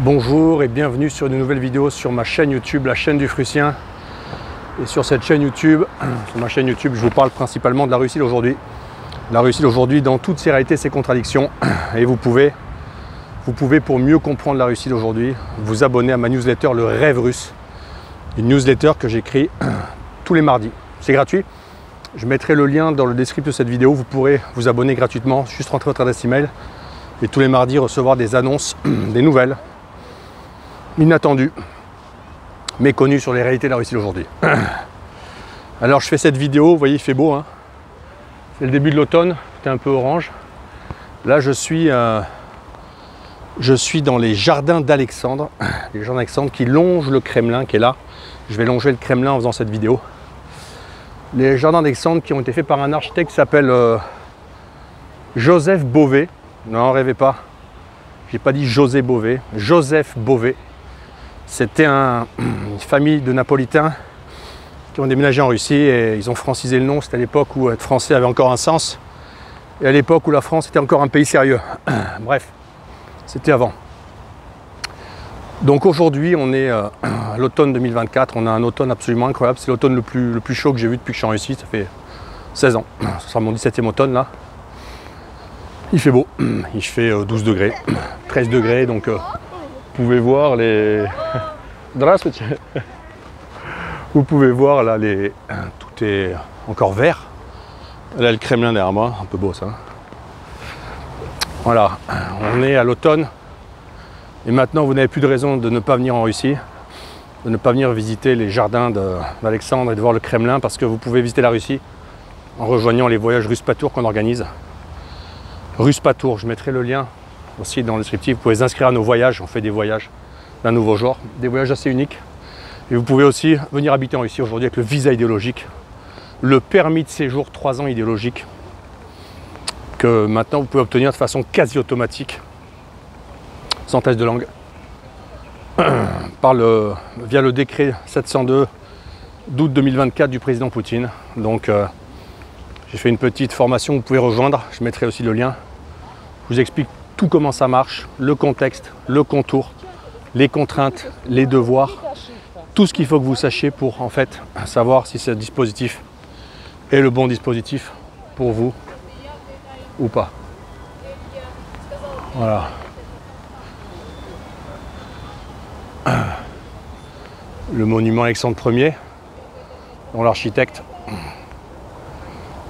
Bonjour et bienvenue sur une nouvelle vidéo sur ma chaîne YouTube, la chaîne du Frussien. Et sur cette chaîne YouTube, sur ma chaîne YouTube, je vous parle principalement de la Russie d'aujourd'hui. La Russie d'aujourd'hui dans toutes ses réalités, ses contradictions. Et vous pouvez, pour mieux comprendre la Russie d'aujourd'hui, vous abonner à ma newsletter Le Rêve Russe. Une newsletter que j'écris tous les mardis. C'est gratuit. Je mettrai le lien dans le descriptif de cette vidéo. Vous pourrez vous abonner gratuitement, juste rentrer votre adresse email. Et tous les mardis recevoir des annonces, des nouvelles inattendues, méconnues sur les réalités de la Russie d'aujourd'hui. Alors je fais cette vidéo, vous voyez il fait beau, hein. C'est le début de l'automne, c'est un peu orange. Là je suis dans les jardins d'Alexandre, les jardins d'Alexandre qui longent le Kremlin qui est là. Je vais longer le Kremlin en faisant cette vidéo. Les jardins d'Alexandre qui ont été faits par un architecte qui s'appelle Joseph Beauvais. Non, rêvez pas, j'ai pas dit José Beauvais, Joseph Beauvais. C'était une famille de Napolitains qui ont déménagé en Russie et ils ont francisé le nom. C'était à l'époque où être français avait encore un sens et à l'époque où la France était encore un pays sérieux. Bref, c'était avant. Donc aujourd'hui, on est à l'automne 2024. On a un automne absolument incroyable. C'est l'automne le plus chaud que j'ai vu depuis que je suis en Russie. Ça fait 16 ans. Ce sera mon 17e automne là. Il fait beau. Il fait 12 degrés, 13 degrés. Donc vous pouvez voir les... Vous pouvez voir là, tout est encore vert. Là, le Kremlin derrière moi, un peu beau ça. Voilà, on est à l'automne. Et maintenant, vous n'avez plus de raison de ne pas venir en Russie, de ne pas venir visiter les jardins d'Alexandre et de voir le Kremlin, parce que vous pouvez visiter la Russie en rejoignant les voyages Ruspatour qu'on organise. Ruspatour, je mettrai le lien aussi dans le descriptif. Vous pouvez vous inscrire à nos voyages. On fait des voyages d'un nouveau genre, des voyages assez uniques. Et vous pouvez aussi venir habiter en Russie aujourd'hui avec le visa idéologique, le permis de séjour 3 ans idéologique, que maintenant vous pouvez obtenir de façon quasi automatique, sans test de langue, via le décret 702 d'août 2024 du président Poutine. Donc j'ai fait une petite formation, vous pouvez rejoindre, je mettrai aussi le lien. Je vous explique tout comment ça marche, le contexte, le contour, les contraintes, les devoirs, tout ce qu'il faut que vous sachiez pour en fait savoir si ce dispositif est le bon dispositif pour vous ou pas. Voilà. Le monument Alexandre Ier, dont l'architecte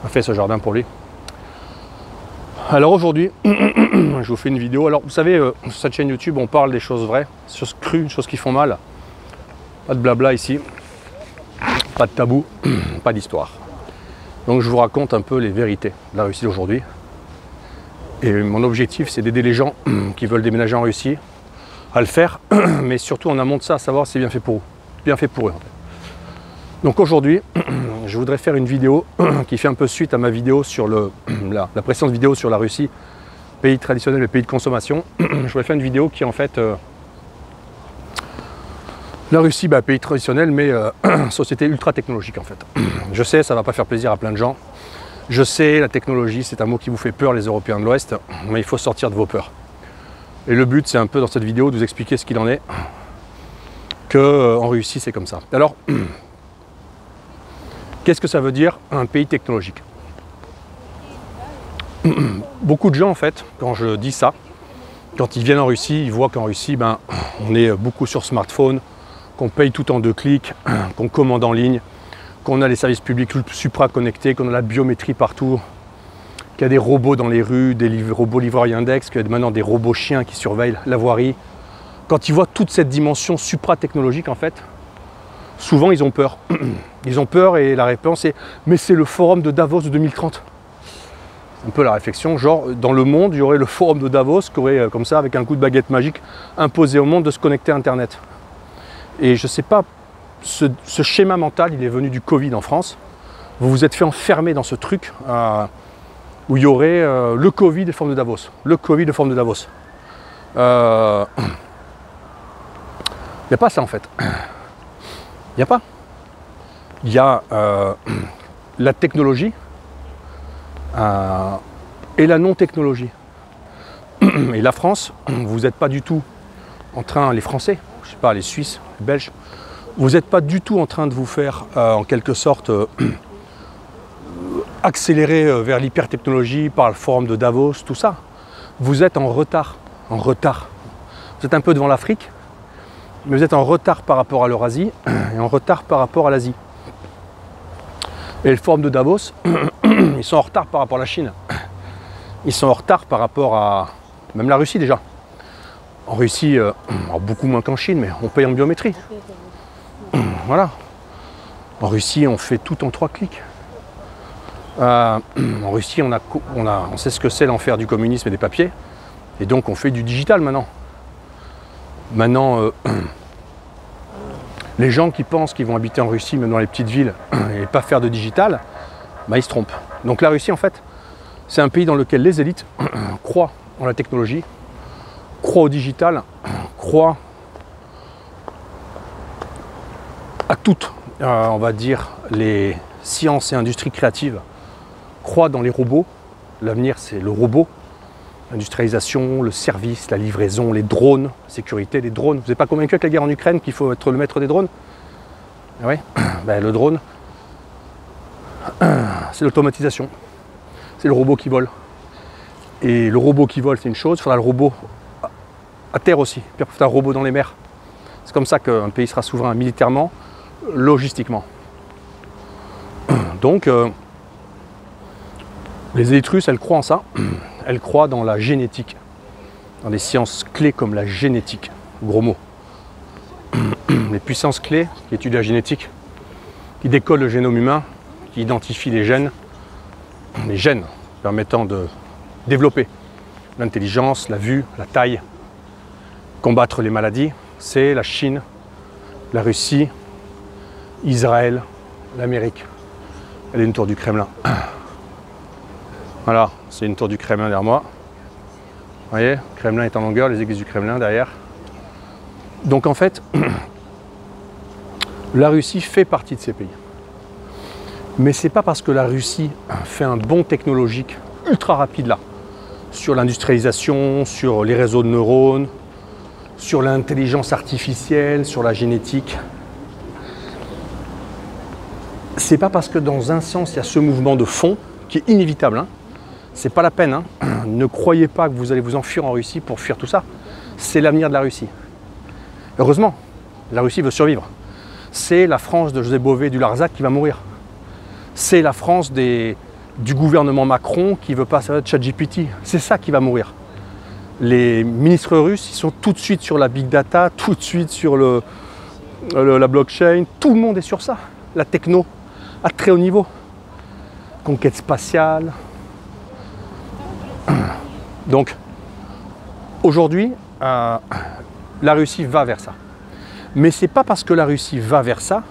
a fait ce jardin pour lui. Alors aujourd'hui, je vous fais une vidéo. Alors vous savez, sur cette chaîne YouTube, on parle des choses vraies, des choses crues, des choses qui font mal. Pas de blabla ici, pas de tabou, pas d'histoire. Donc je vous raconte un peu les vérités de la Russie d'aujourd'hui. Et mon objectif, c'est d'aider les gens qui veulent déménager en Russie à le faire, mais surtout en amont de ça, à savoir si c'est bien fait pour eux. Bien fait pour eux en fait. Donc aujourd'hui, je voudrais faire une vidéo qui fait un peu suite à ma vidéo sur la précédente vidéo sur la Russie, pays traditionnel et pays de consommation. Je voudrais faire une vidéo qui est en fait la Russie, pays traditionnel, mais société ultra technologique en fait. Je sais, ça ne va pas faire plaisir à plein de gens. Je sais, la technologie, c'est un mot qui vous fait peur les Européens de l'Ouest, mais il faut sortir de vos peurs. Et le but, c'est un peu dans cette vidéo de vous expliquer ce qu'il en est, qu'en Russie, c'est comme ça. Alors, qu'est-ce que ça veut dire un pays technologique? Beaucoup de gens, en fait, quand je dis ça, quand ils viennent en Russie, ils voient qu'en Russie, on est beaucoup sur smartphone, qu'on paye tout en 2 clics, qu'on commande en ligne, qu'on a les services publics supra-connectés, qu'on a la biométrie partout, qu'il y a des robots dans les rues, des robots livreurs index, qu'il y a maintenant des robots chiens qui surveillent la voirie. Quand ils voient toute cette dimension supra-technologique, en fait, souvent ils ont peur. Ils ont peur et la réponse est « mais c'est le forum de Davos de 2030 ». C'est un peu la réflexion, genre dans le monde, il y aurait le forum de Davos qui aurait comme ça, avec un coup de baguette magique, imposé au monde de se connecter à Internet. Et je ne sais pas, ce schéma mental, il est venu du Covid en France. Vous vous êtes fait enfermer dans ce truc où il y aurait le Covid de forme de Davos. Le Covid de forme de Davos. Il n'y a pas ça en fait. Il n'y a pas. Il y a la technologie et la non-technologie. Et la France, vous n'êtes pas du tout en train, les Français, je sais pas, les Suisses, les Belges, vous n'êtes pas du tout en train de vous faire, en quelque sorte, accélérer vers l'hypertechnologie par le forum de Davos, tout ça. Vous êtes en retard, en retard. Vous êtes un peu devant l'Afrique, mais vous êtes en retard par rapport à l'Eurasie et en retard par rapport à l'Asie. Et le forum de Davos, ils sont en retard par rapport à la Chine. Ils sont en retard par rapport à même la Russie déjà. En Russie, beaucoup moins qu'en Chine, mais on paye en biométrie. Voilà. En Russie, on fait tout en 3 clics. En Russie, on sait ce que c'est l'enfer du communisme et des papiers. Et donc, on fait du digital maintenant. Maintenant, les gens qui pensent qu'ils vont habiter en Russie, même dans les petites villes, et pas faire de digital, bah, ils se trompent. Donc la Russie, en fait, c'est un pays dans lequel les élites croient en la technologie, croient au digital, croient à toutes, on va dire, les sciences et industries créatives, croient dans les robots. L'avenir, c'est le robot, l'industrialisation, le service, la livraison, les drones, la sécurité, les drones. Vous n'êtes pas convaincu avec la guerre en Ukraine qu'il faut être le maître des drones? Ah oui, ben, le drone, c'est l'automatisation. C'est le robot qui vole. Et le robot qui vole, c'est une chose, il faudra le robot à terre aussi. Puis il faudra un robot dans les mers. C'est comme ça qu'un pays sera souverain militairement, logistiquement. Donc, les élites russes, elles croient en ça. Elles croient dans la génétique, dans des sciences clés comme la génétique, gros mot. Les puissances clés qui étudient la génétique, qui décodent le génome humain, qui identifient les gènes permettant de développer l'intelligence, la vue, la taille, combattre les maladies, c'est la Chine, la Russie, Israël, l'Amérique. Elle est une tour du Kremlin. Voilà, c'est une tour du Kremlin derrière moi. Vous voyez, le Kremlin est en longueur, les églises du Kremlin derrière. Donc en fait, la Russie fait partie de ces pays. Mais c'est pas parce que la Russie fait un bond technologique ultra rapide là, sur l'industrialisation, sur les réseaux de neurones, sur l'intelligence artificielle, sur la génétique. C'est pas parce que dans un sens il y a ce mouvement de fond qui est inévitable. C'est pas la peine. Ne croyez pas que vous allez vous enfuir en Russie pour fuir tout ça. C'est l'avenir de la Russie. Heureusement, la Russie veut survivre. C'est la France de José Bové du Larzac qui va mourir. C'est la France du gouvernement Macron qui ne veut pas savoir de ChatGPT. C'est ça qui va mourir. Les ministres russes, ils sont tout de suite sur la big data, tout de suite sur la blockchain. Tout le monde est sur ça. La techno, à très haut niveau. Conquête spatiale. Donc, aujourd'hui, la Russie va vers ça. Mais ce n'est pas parce que la Russie va vers ça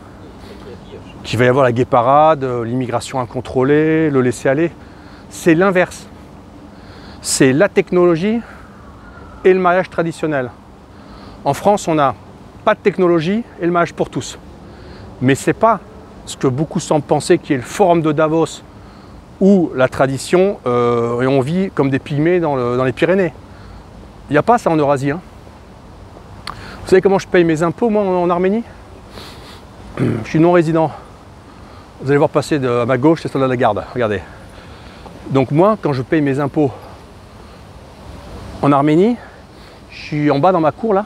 qu'il va y avoir la guéparade, l'immigration incontrôlée, le laisser-aller. C'est l'inverse. C'est la technologie et le mariage traditionnel. En France, on n'a pas de technologie et le mariage pour tous. Mais ce n'est pas ce que beaucoup semblent penser qui est le forum de Davos ou la tradition, et on vit comme des pygmées dans les Pyrénées. Il n'y a pas ça en Eurasie. Vous savez comment je paye mes impôts, moi, en Arménie? Je suis non-résident. Vous allez voir passer à ma gauche, c'est soldat de la garde. Regardez. Donc moi, quand je paye mes impôts en Arménie, je suis en bas dans ma cour, là,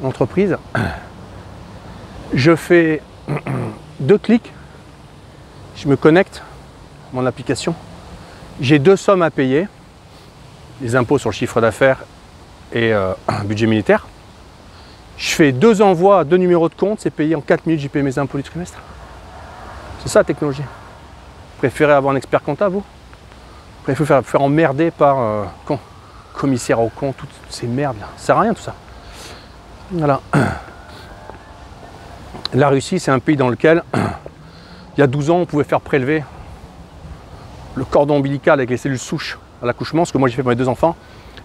entreprise. Je fais 2 clics. Je me connecte à mon application. J'ai 2 sommes à payer. Les impôts sur le chiffre d'affaires et un budget militaire. Je fais 2 envois à 2 numéros de compte, c'est payé en 4 minutes, j'ai payé mes impôts du trimestre. C'est ça la technologie. Vous préférez avoir un expert comptable, vous? Vous préférez faire emmerder par commissaire au compte, toutes ces merdes là. Ça sert à rien tout ça. Voilà. La Russie, c'est un pays dans lequel, il y a 12 ans, on pouvait faire prélever le cordon ombilical avec les cellules souches à l'accouchement, ce que moi j'ai fait pour mes 2 enfants,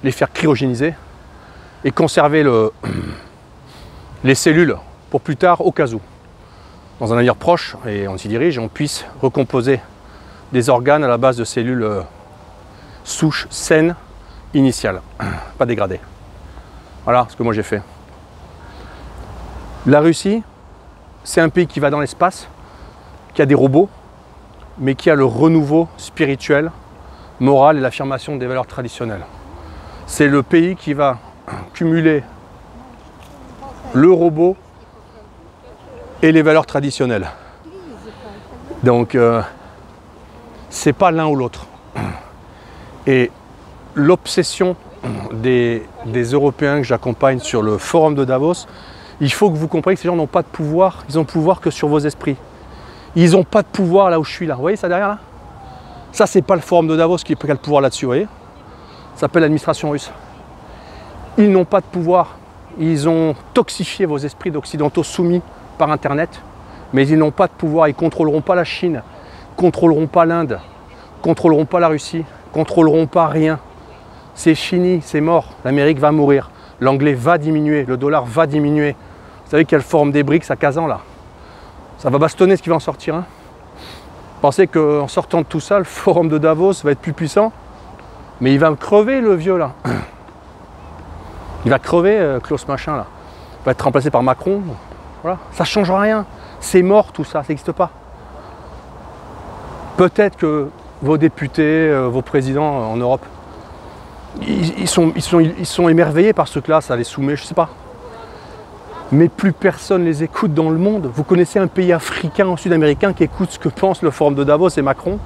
les faire cryogéniser et conserver les cellules pour plus tard au cas où. Dans un avenir proche, et on s'y dirige, on puisse recomposer des organes à la base de cellules souches saines initiales, pas dégradées. Voilà ce que moi j'ai fait. La Russie, c'est un pays qui va dans l'espace, qui a des robots, mais qui a le renouveau spirituel, moral et l'affirmation des valeurs traditionnelles. C'est le pays qui va cumuler le robot et les valeurs traditionnelles. Donc, c'est pas l'un ou l'autre. Et l'obsession des Européens que j'accompagne sur le forum de Davos, il faut que vous compreniez que ces gens n'ont pas de pouvoir, ils ont pouvoir que sur vos esprits. Ils n'ont pas de pouvoir là où je suis là. Vous voyez ça derrière là? Ça, c'est pas le forum de Davos qui a le pouvoir là-dessus, vous voyez? Ça s'appelle l'administration russe. Ils n'ont pas de pouvoir. Ils ont toxifié vos esprits d'occidentaux soumis par Internet, mais ils n'ont pas de pouvoir. Ils ne contrôleront pas la Chine, ne contrôleront pas l'Inde, ne contrôleront pas la Russie, ne contrôleront pas rien. C'est fini, c'est mort. L'Amérique va mourir. L'anglais va diminuer, le dollar va diminuer. Vous savez qu'il y a le forum des BRICS à Kazan là. Ça va bastonner ce qui va en sortir. Hein. Pensez qu'en sortant de tout ça, le forum de Davos va être plus puissant. Mais il va me crever le vieux là. Il va crever Klaus machin là. Il va être remplacé par Macron. Voilà. Ça ne change rien. C'est mort tout ça, ça n'existe pas. Peut-être que vos députés, vos présidents en Europe, ils sont émerveillés par ce que là, ça les soumet, je ne sais pas. Mais plus personne les écoute dans le monde. Vous connaissez un pays africain ou sud-américain qui écoute ce que pense le forum de Davos et Macron?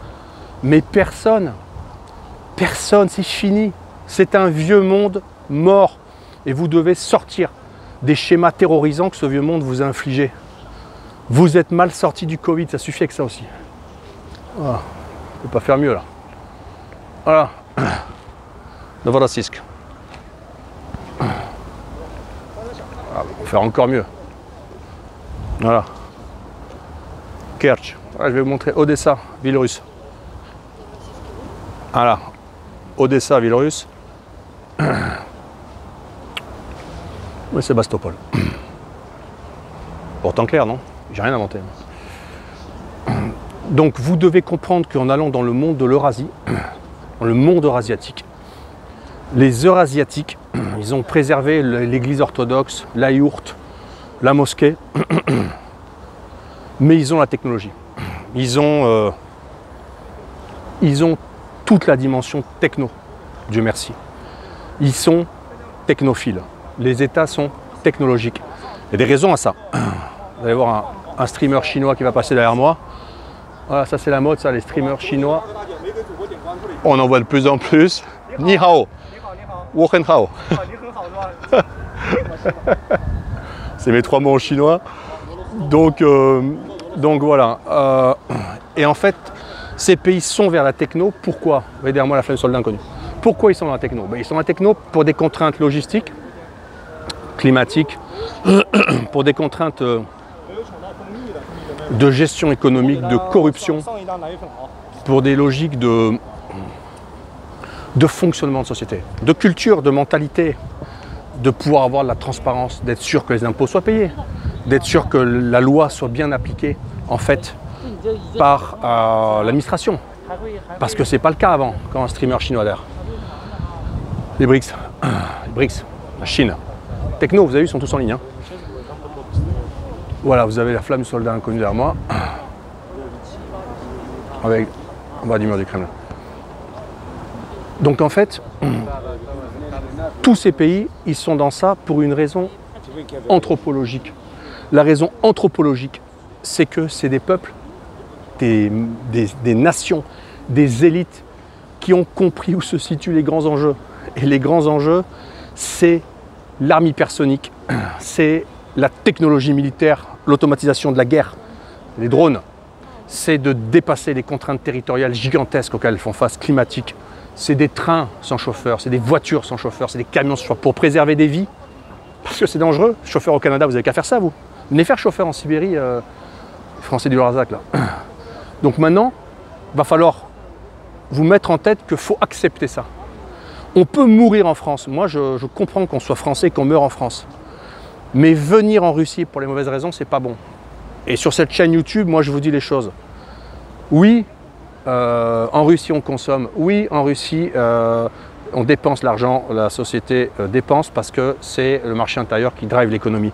Mais personne. Personne, c'est fini. C'est un vieux monde mort. Et vous devez sortir des schémas terrorisants que ce vieux monde vous a infligés. Vous êtes mal sorti du Covid, ça suffit avec ça aussi. Voilà. On ne peut pas faire mieux là. Voilà. Novorossiysk. On va faire encore mieux. Voilà. Kerch. Voilà, je vais vous montrer Odessa, ville russe. Voilà. Odessa, ville russe. Oui, Sébastopol. Pourtant clair, non? J'ai rien inventé. Donc vous devez comprendre qu'en allant dans le monde de l'Eurasie, dans le monde eurasiatique, les Eurasiatiques, ils ont préservé l'église orthodoxe, la yourte, la mosquée, mais ils ont la technologie. Ils ont toute la dimension techno, Dieu merci. Ils sont technophiles. Les États sont technologiques. Il y a des raisons à ça. Vous allez voir un streamer chinois qui va passer derrière moi. Voilà, ça c'est la mode, ça, les streamers chinois. On en voit de plus en plus. Ni hao. Wo hen hao. C'est mes 3 mots en chinois. Donc voilà. Et en fait, ces pays sont vers la techno. Pourquoi? Vous voyez derrière moi la flamme soldat inconnu. Pourquoi ils sont dans la techno? Ils sont dans la techno pour des contraintes logistiques, climatiques, pour des contraintes de gestion économique, de corruption, pour des logiques de fonctionnement de société, de culture, de mentalité, de pouvoir avoir de la transparence, d'être sûr que les impôts soient payés, d'être sûr que la loi soit bien appliquée, en fait, par l'administration. Parce que ce n'est pas le cas avant, quand un streamer chinois d'air. Les BRICS, la Chine. Techno, vous avez vu, ils sont tous en ligne. Hein. Voilà, vous avez la flamme soldat inconnu derrière moi. Avec en bas du mur du Kremlin. Donc en fait, tous ces pays, ils sont dans ça pour une raison anthropologique. La raison anthropologique, c'est que c'est des peuples, des nations, des élites qui ont compris où se situent les grands enjeux. Et les grands enjeux, c'est l'arme hypersonique, c'est la technologie militaire, l'automatisation de la guerre, les drones. C'est de dépasser les contraintes territoriales gigantesques auxquelles elles font face, climatiques. C'est des trains sans chauffeur, c'est des voitures sans chauffeur, c'est des camions sans chauffeur pour préserver des vies. Parce que c'est dangereux. Chauffeur au Canada, vous n'avez qu'à faire ça, vous. Venez faire chauffeur en Sibérie, français du Larzac, là. Donc maintenant, il va falloir vous mettre en tête qu'il faut accepter ça. On peut mourir en France. Moi, je comprends qu'on soit français, qu'on meure en France. Mais venir en Russie pour les mauvaises raisons, c'est pas bon. Et sur cette chaîne YouTube, moi, je vous dis les choses. Oui, en Russie, on consomme. Oui, en Russie, On dépense l'argent, la société dépense parce que c'est le marché intérieur qui drive l'économie.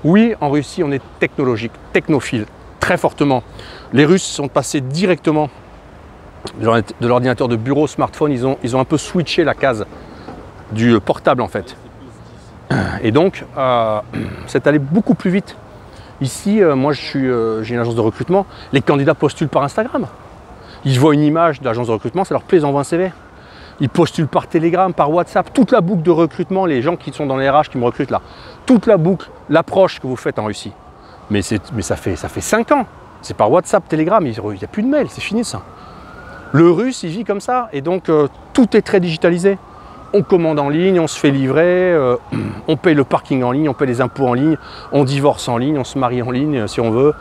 Oui, en Russie, on est technologique, technophile, très fortement. Les Russes sont passés directement de l'ordinateur de bureau, smartphone, ils ont un peu switché la case du portable en fait. Et donc, c'est allé beaucoup plus vite. Ici, moi j'ai une agence de recrutement, les candidats postulent par Instagram. Ils voient une image d'agence de recrutement, ça leur plaît, ils envoient un CV. Ils postulent par Telegram, par WhatsApp, toute la boucle de recrutement, les gens qui sont dans les RH qui me recrutent là, toute la boucle, l'approche que vous faites en Russie. Mais ça fait 5 ans, c'est par WhatsApp, Telegram, il n'y a plus de mail, c'est fini ça. Le russe, il vit comme ça, et donc tout est très digitalisé. On commande en ligne, on se fait livrer, on paye le parking en ligne, on paye les impôts en ligne, on divorce en ligne, on se marie en ligne si on veut,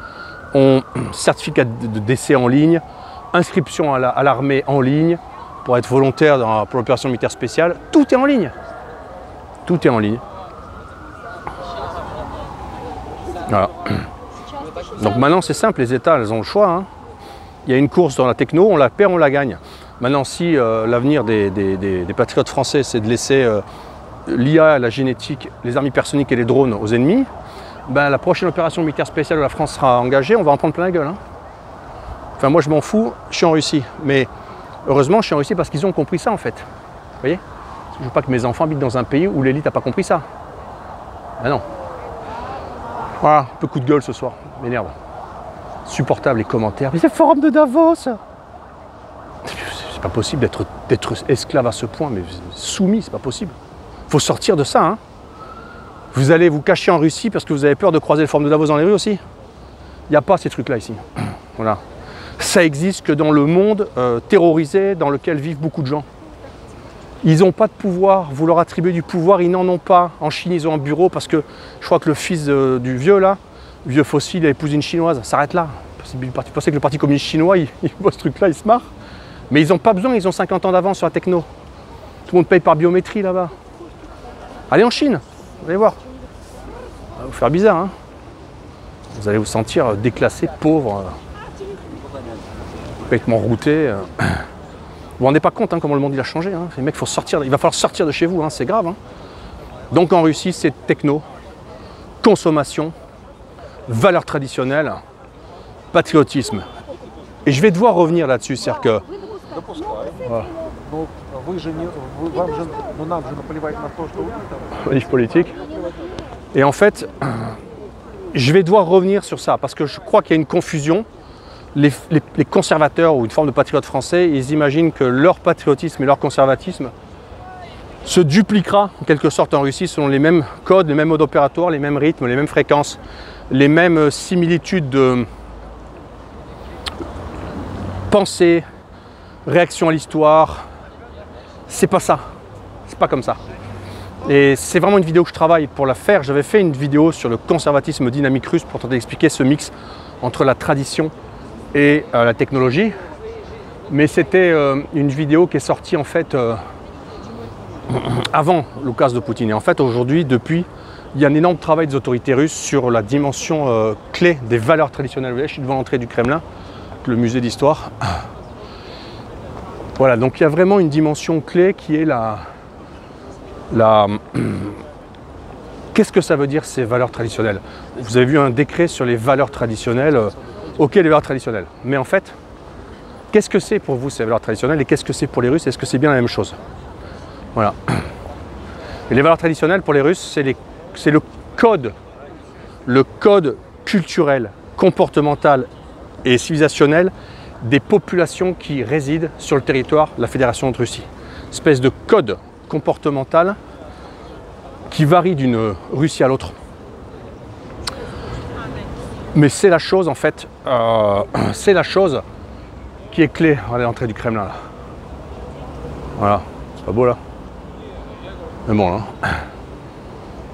certificat de décès en ligne, inscription à l'armée en ligne, pour être volontaire pour l'opération militaire spéciale, tout est en ligne. Tout est en ligne. Voilà. Donc maintenant c'est simple, les États elles ont le choix. Hein. Il y a une course dans la techno, on la perd, on la gagne. Maintenant si l'avenir des patriotes français c'est de laisser l'IA, la génétique, les armes hypersoniques et les drones aux ennemis, ben, la prochaine opération militaire spéciale où la France sera engagée, on va en prendre plein la gueule. Hein. Enfin moi je m'en fous, je suis en Russie. Mais heureusement, je suis en Russie parce qu'ils ont compris ça en fait. Vous voyez? Je ne veux pas que mes enfants habitent dans un pays où l'élite n'a pas compris ça. Ben non. Voilà, un peu coup de gueule ce soir, m'énerve. Supportable les commentaires. Mais c'est le forum de Davos. C'est pas possible d'être esclave à ce point, mais soumis, c'est pas possible. Il faut sortir de ça. Hein. Vous allez vous cacher en Russie parce que vous avez peur de croiser le forum de Davos dans les rues aussi. Il n'y a pas ces trucs-là ici. Voilà. Ça existe que dans le monde terrorisé dans lequel vivent beaucoup de gens. Ils n'ont pas de pouvoir, vous leur attribuez du pouvoir, ils n'en ont pas. En Chine, ils ont un bureau parce que je crois que le fils du vieux là, le vieux fossile, il a épousé une chinoise, ça s'arrête là. Vous pensez que le parti communiste chinois, il voit ce truc-là, il se marre. Mais ils n'ont pas besoin, ils ont 50 ans d'avance sur la techno. Tout le monde paye par biométrie là-bas. Allez en Chine, vous allez voir. Ça va vous faire bizarre, hein. Vous allez vous sentir déclassé, pauvre. Complètement routé. Vous vous rendez pas compte hein, comment le monde il a changé. Hein. Les mecs, faut sortir, il va falloir sortir de chez vous, hein, c'est grave. Hein. Donc en Russie, c'est techno, consommation, valeurs traditionnelles, patriotisme. Et je vais devoir revenir là-dessus, c'est-à-dire que... Voilà. Politique. Et en fait, je vais devoir revenir sur ça, parce que je crois qu'il y a une confusion. Les conservateurs ou une forme de patriotes français, ils imaginent que leur patriotisme et leur conservatisme se dupliquera en quelque sorte en Russie selon les mêmes codes, les mêmes modes opératoires, les mêmes rythmes, les mêmes fréquences, les mêmes similitudes de pensée, réaction à l'histoire. C'est pas ça, c'est pas comme ça. Et c'est vraiment une vidéo que je travaille pour la faire. J'avais fait une vidéo sur le conservatisme dynamique russe pour tenter d'expliquer ce mix entre la tradition et la technologie, mais c'était une vidéo qui est sortie en fait avant l'occasion de Poutine. Et en fait aujourd'hui, depuis, il y a un énorme travail des autorités russes sur la dimension clé des valeurs traditionnelles. Vous voyez, je suis devant l'entrée du Kremlin, le musée d'histoire. Voilà, donc il y a vraiment une dimension clé qui est qu'est-ce que ça veut dire ces valeurs traditionnelles? Vous avez vu un décret sur les valeurs traditionnelles. Ok, les valeurs traditionnelles. Mais en fait, qu'est-ce que c'est pour vous ces valeurs traditionnelles et qu'est-ce que c'est pour les Russes? Est-ce que c'est bien la même chose? Voilà. Et les valeurs traditionnelles pour les Russes, c'est le code culturel, comportemental et civilisationnel des populations qui résident sur le territoire de la Fédération de Russie. Espèce de code comportemental qui varie d'une Russie à l'autre. Mais c'est la chose en fait, c'est la chose qui est clé à l'entrée du Kremlin là. Voilà, c'est pas beau là. Mais bon là.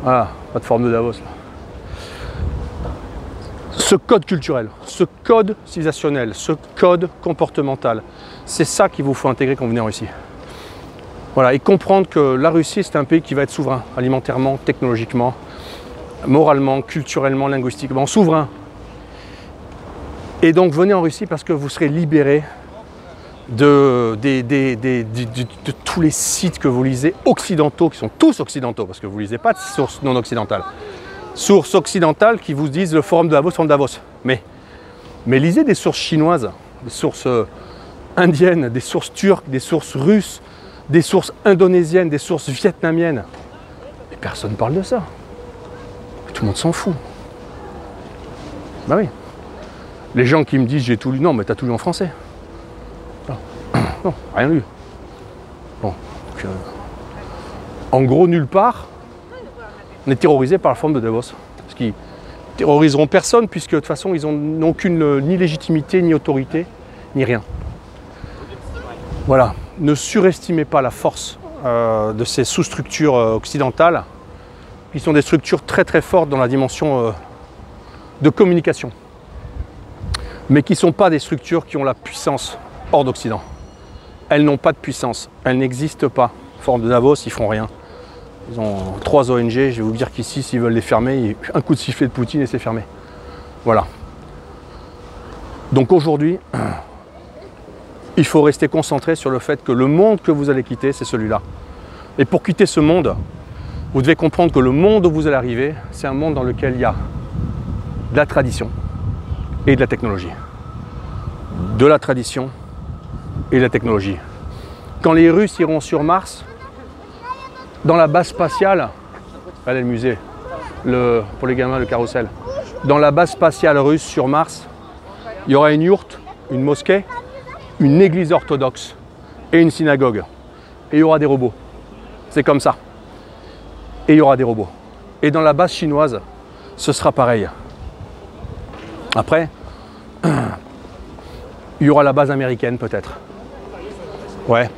Voilà, pas de forme de Davos là. Ce code culturel, ce code civilisationnel, ce code comportemental, c'est ça qu'il vous faut intégrer quand vous venez en Russie. Voilà, et comprendre que la Russie c'est un pays qui va être souverain, alimentairement, technologiquement, moralement, culturellement, linguistiquement, souverain. Et donc venez en Russie parce que vous serez libéré de tous les sites que vous lisez occidentaux, qui sont tous occidentaux, parce que vous ne lisez pas de sources non occidentales. Sources occidentales qui vous disent le forum de Davos, mais lisez des sources chinoises, des sources indiennes, des sources turques, des sources russes, des sources indonésiennes, des sources vietnamiennes. Et personne ne parle de ça. Tout le monde s'en fout. Ben oui. Les gens qui me disent j'ai tout lu, non mais t'as tout lu en français. Non, rien lu. Bon, donc, en gros, nulle part, on est terrorisé par la forme de Davos. Parce qu'ils terroriseront personne, puisque de toute façon, ils n'ont aucune ni légitimité, ni autorité, ni rien. Voilà. Ne surestimez pas la force de ces sous-structures occidentales, qui sont des structures très très fortes dans la dimension de communication, mais qui ne sont pas des structures qui ont la puissance hors d'Occident. Elles n'ont pas de puissance, elles n'existent pas. Forme de Davos, ils font rien. Ils ont 3 ONG, je vais vous dire qu'ici, s'ils veulent les fermer, un coup de sifflet de Poutine et c'est fermé. Voilà. Donc aujourd'hui, il faut rester concentré sur le fait que le monde que vous allez quitter, c'est celui-là. Et pour quitter ce monde, vous devez comprendre que le monde où vous allez arriver, c'est un monde dans lequel il y a de la tradition et de la technologie. De la tradition et de la technologie. Quand les Russes iront sur Mars, dans la base spatiale, allez le musée, pour les gamins, le carrousel, dans la base spatiale russe sur Mars, il y aura une yourte, une mosquée, une église orthodoxe et une synagogue. Et il y aura des robots. C'est comme ça. Et il y aura des robots. Et dans la base chinoise, ce sera pareil. Après, il y aura la base américaine peut-être. Ouais.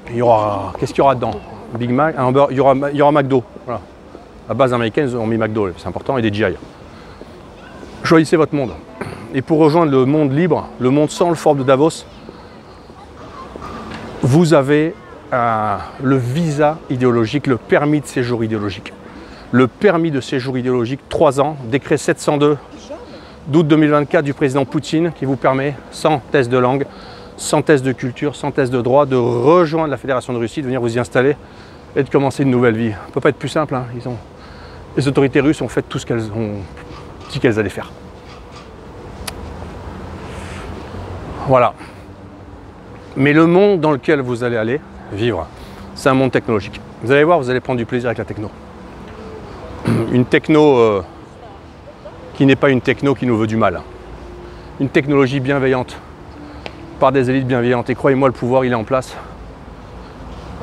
Il y aura. Qu'est-ce qu'il y aura dedans? Big Mac, un hamburger, il y aura McDo. Voilà. La base américaine, ils ont mis McDo, c'est important, et des GI. Choisissez votre monde. Et pour rejoindre le monde libre, le monde sans le forum de Davos, vous avez le visa idéologique, le permis de séjour idéologique. Le permis de séjour idéologique, 3 ans, décret 702 d'août 2024 du président Poutine, qui vous permet, sans test de langue, sans test de culture, sans test de droit, de rejoindre la Fédération de Russie, de venir vous y installer et de commencer une nouvelle vie. Ça ne peut pas être plus simple. Hein. Les autorités russes ont fait tout ce qu'elles ont dit qu'elles allaient faire. Voilà. Mais le monde dans lequel vous allez aller vivre, c'est un monde technologique. Vous allez voir, vous allez prendre du plaisir avec la techno. Une techno qui n'est pas une techno qui nous veut du mal. Une technologie bienveillante, par des élites bienveillantes. Et croyez-moi, le pouvoir, il est en place.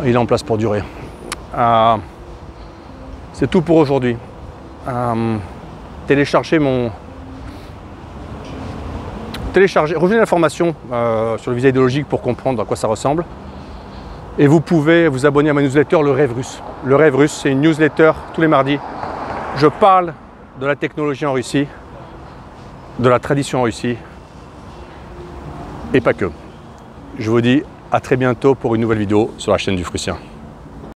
Il est en place pour durer. C'est tout pour aujourd'hui. Revenez l'information sur le visa idéologique pour comprendre à quoi ça ressemble. Et vous pouvez vous abonner à ma newsletter Le Rêve Russe. Le Rêve Russe, c'est une newsletter tous les mardis. Je parle de la technologie en Russie, de la tradition en Russie, et pas que. Je vous dis à très bientôt pour une nouvelle vidéo sur la chaîne du Frussien.